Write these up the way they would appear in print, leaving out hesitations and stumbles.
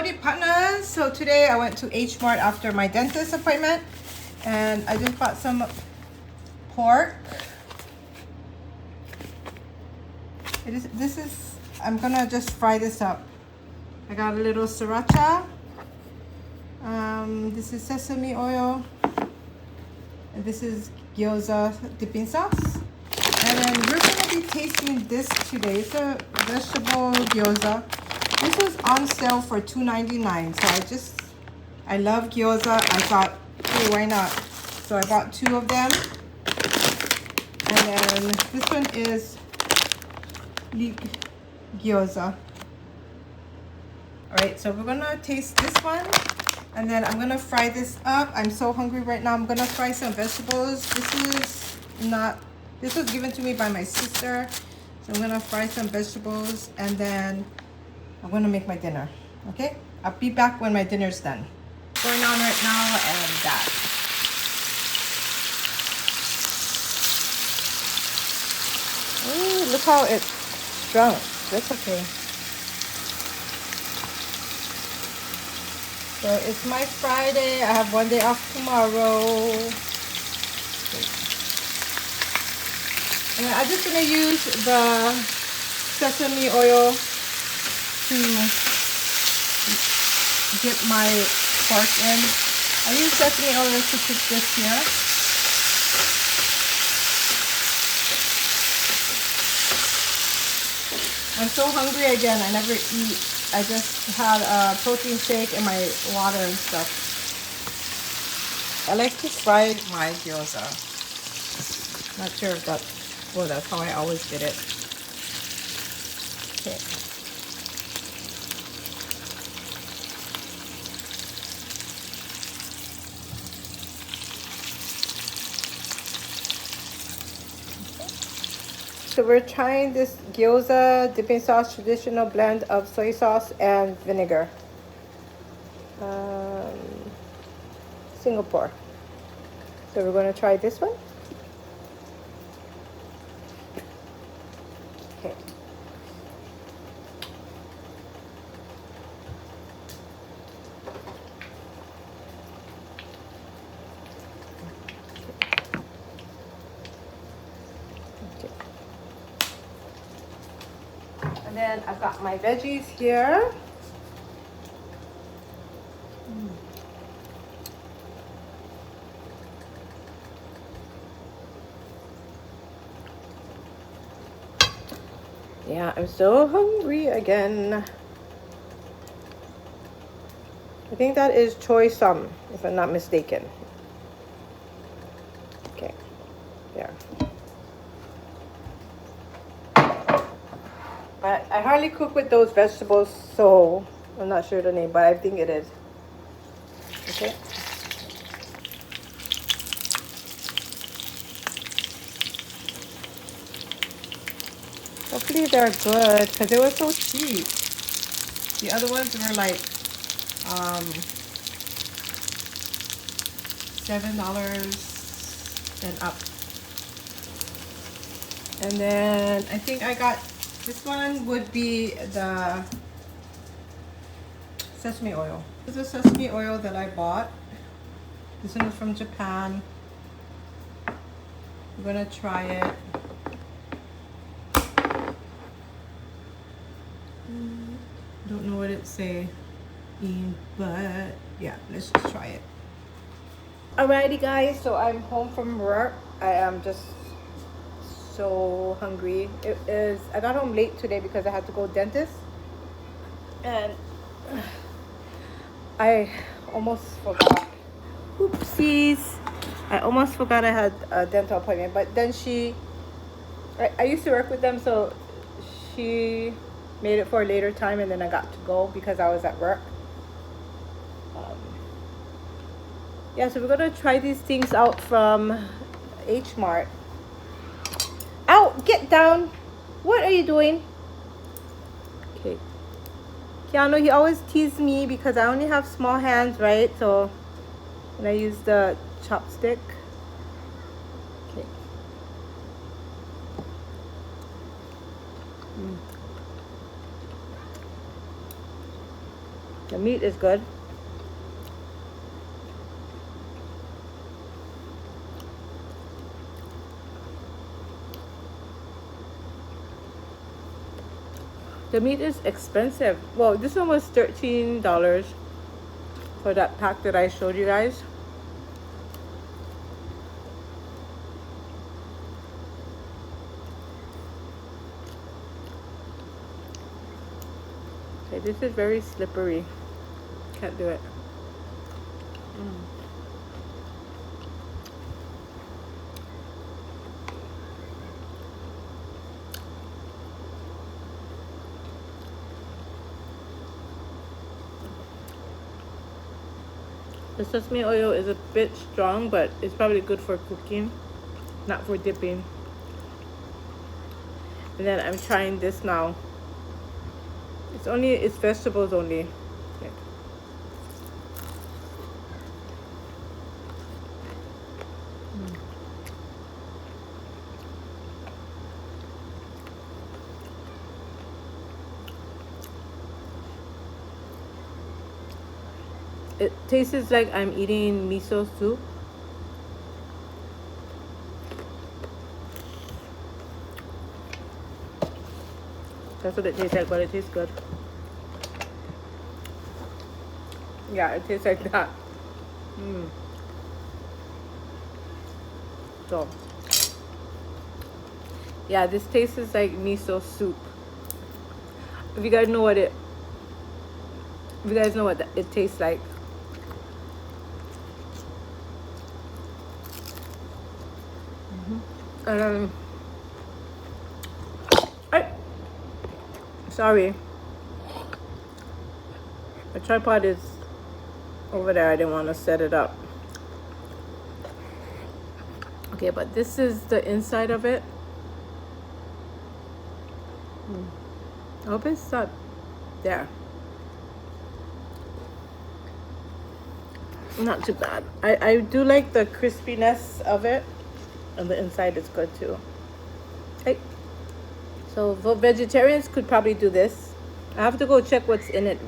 Howdy partners! So today I went to Hmart after my dentist appointment and I just bought some pork. I'm gonna just fry this up. I got a little sriracha. This is sesame oil. And this is gyoza dipping sauce. And then we're gonna be tasting this today. It's a vegetable gyoza. This was on sale for $2.99. So I love gyoza. I thought, hey, why not? So I bought 2 of them. And then this one is leek gyoza. Alright, so we're gonna taste this one. And then I'm gonna fry this up. I'm so hungry right now. I'm gonna fry some vegetables. This was given to me by my sister. So I'm gonna fry some vegetables and then I'm gonna make my dinner. Okay? I'll be back when my dinner's done. What's going on right now and that. Ooh, look how it's shrunk. That's okay. So it's my Friday. I have one day off tomorrow. And I'm just gonna use the sesame oil to dip my pork in. I use sesame oil to cook this here. I'm so hungry again. I never eat. I just had a protein shake and my water and stuff. I like to fry my gyoza. Not sure if that's how I always did it. Okay. So we're trying this gyoza dipping sauce, traditional blend of soy sauce and vinegar. Singapore. So we're going to try this one. Okay. And then I've got my veggies here. Yeah, I'm so hungry again. I think that is choy sum, if I'm not mistaken. Okay, there. I hardly cook with those vegetables, so I'm not sure the name, but I think it is. Okay. Hopefully they're good, because they were so cheap. The other ones were like $7 and up. And then I think I got this one would be the sesame oil. This is the sesame oil that I bought. This one is from Japan. I'm gonna try it. Don't know what it say, but yeah, let's just try it. Alrighty guys, so I'm home from work. I am just so hungry. I got home late today because I had to go dentist. And I almost forgot. Oopsies. I almost forgot I had a dental appointment. But then I used to work with them, so she made it for a later time and then I got to go because I was at work. Yeah, so we're gonna try these things out from Hmart. Ow, get down. What are you doing? Okay. Keanu, he always teases me because I only have small hands, right? So when I use the chopstick. Okay. The meat is good. The meat is expensive. Well, this one was $13 for that pack that I showed you guys. Okay, this is very slippery. Can't do it. The sesame oil is a bit strong, but it's probably good for cooking, not for dipping. And then I'm trying this now. It's vegetables only. Okay. It tastes like I'm eating miso soup. That's what it tastes like, but it tastes good. Yeah, it tastes like that. So, yeah, this tastes like miso soup. If you guys know what it tastes like. Sorry, the tripod is over there. I didn't want to set it up. Okay, but this is the inside of it. I hope it's not there. Not too bad. I do like the crispiness of it, and the inside is good too. Hey, so for vegetarians could probably do this. I have to go check what's in it,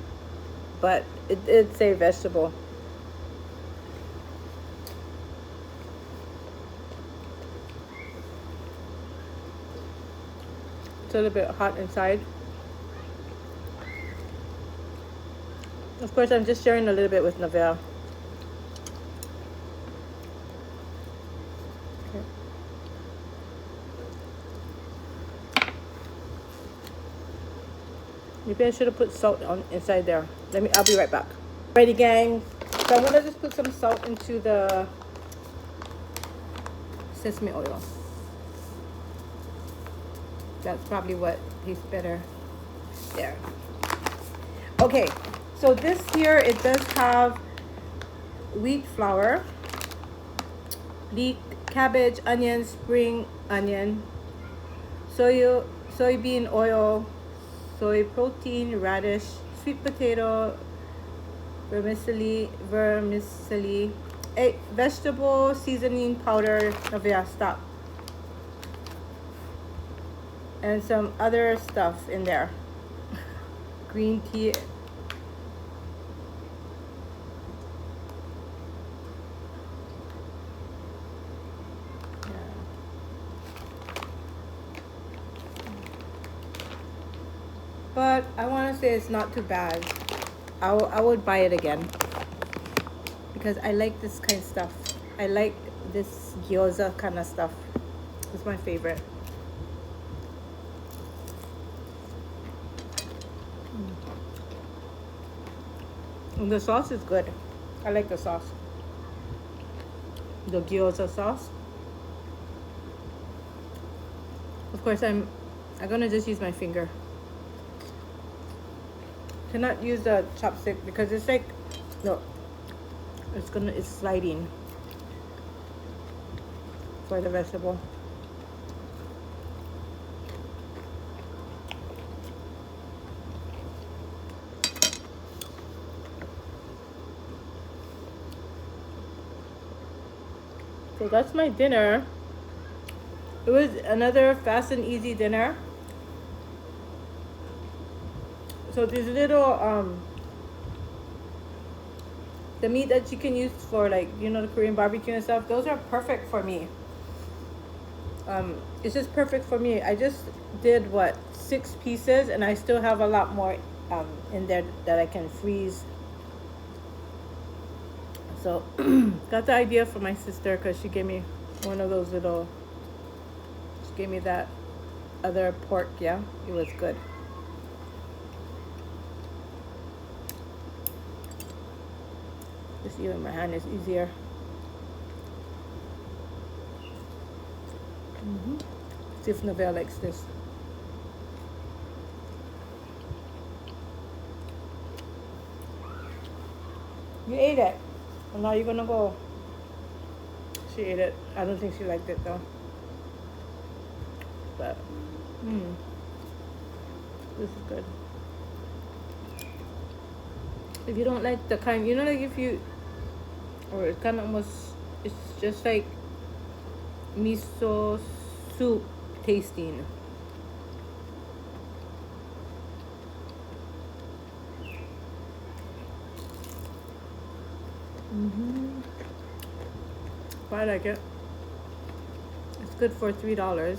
but it did say vegetable. It's a little bit hot inside. Of course, I'm just sharing a little bit with Navelle. Maybe I should have put salt on inside there. I'll be right back. Alrighty, gang. So I'm gonna just put some salt into the sesame oil. That's probably what tastes better there. Okay, so this here, it does have wheat flour, leek, cabbage, onion, spring onion, soybean oil, soy protein, radish, sweet potato, vermicelli, vegetable seasoning powder. Navia, stop. And some other stuff in there. Green tea. But I want to say it's not too bad. I would buy it again because I like this kind of stuff. I like this gyoza kind of stuff. It's my favorite. And the sauce is good. I like the sauce. The gyoza sauce. Of course, I'm gonna just use my finger. Cannot use the chopstick because it's like, no, it's sliding for the vegetable. So that's my dinner. It was another fast and easy dinner. So these little the meat that you can use for, like, you know, the Korean barbecue and stuff, those are perfect for me. It's just perfect for me. I just did what, 6 pieces, and I still have a lot more in there that I can freeze. So got the idea from my sister because she gave me one of those little, she gave me that other pork. Yeah, it was good. Just using my hand is easier. See if Neville likes this. You ate it. And now you're gonna go. She ate it. I don't think she liked it though. But, this is good. If you don't like the kind, you know, like if you, or it's kind of almost, it's just like miso soup tasting. I like it. It's good for $3.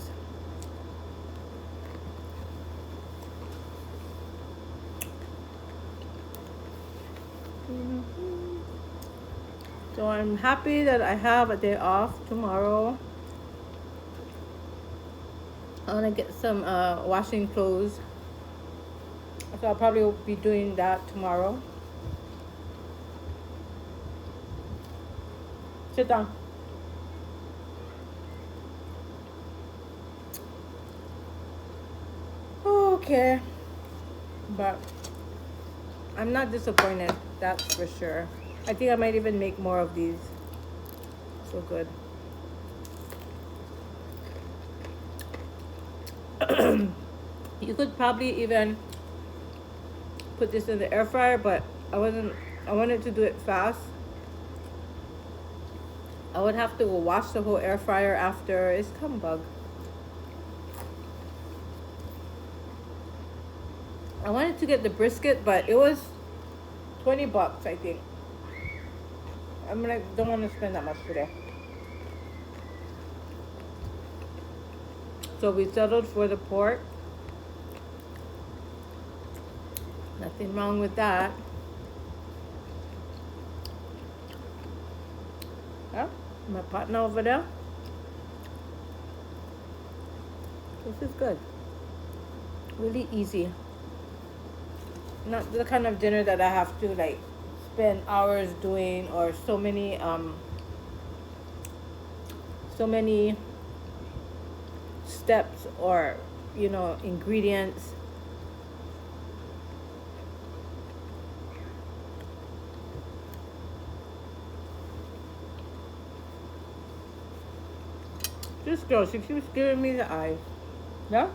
So I'm happy that I have a day off tomorrow. I want to get some washing clothes. So I'll probably be doing that tomorrow. Sit down. Okay. But I'm not disappointed, that's for sure. I think I might even make more of these. So good. You could probably even put this in the air fryer, but I wanted to do it fast. I would have to wash the whole air fryer after. It's come bug. I wanted to get the brisket, but it was $20, I think. I'm like, don't want to spend that much today. So we settled for the pork. Nothing wrong with that. Yeah, my partner over there. This is good. Really easy. Not the kind of dinner that I have to like spend hours doing, or so many steps, or, you know, ingredients. This girl, she keeps giving me the eyes. Yeah?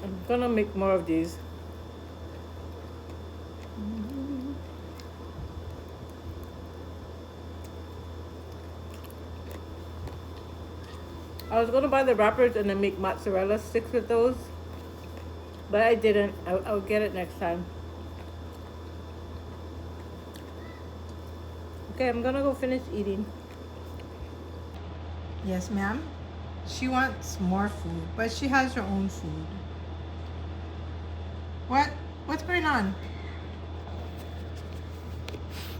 I'm gonna make more of these. I was gonna buy the wrappers and then make mozzarella sticks with those, but I didn't. I'll get it next time. Okay, I'm gonna go finish eating. Yes, ma'am. She wants more food, but she has her own food. What's going on?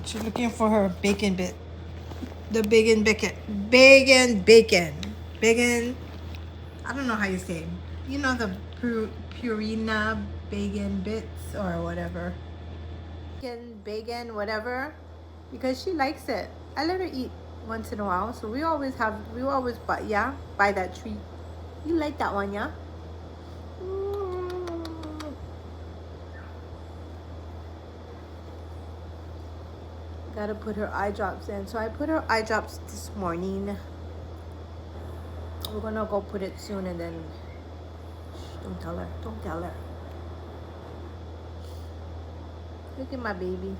She's looking for her bacon bit. The bacon bacon. Bacon. I don't know how you say it. You know, the Purina bacon bits or whatever. Bacon, whatever. Because she likes it. I let her eat once in a while. So we always buy that treat. You like that one, yeah? Gotta put her eye drops in. So I put her eye drops this morning. We're gonna go put it soon, and then don't tell her. Look at my baby.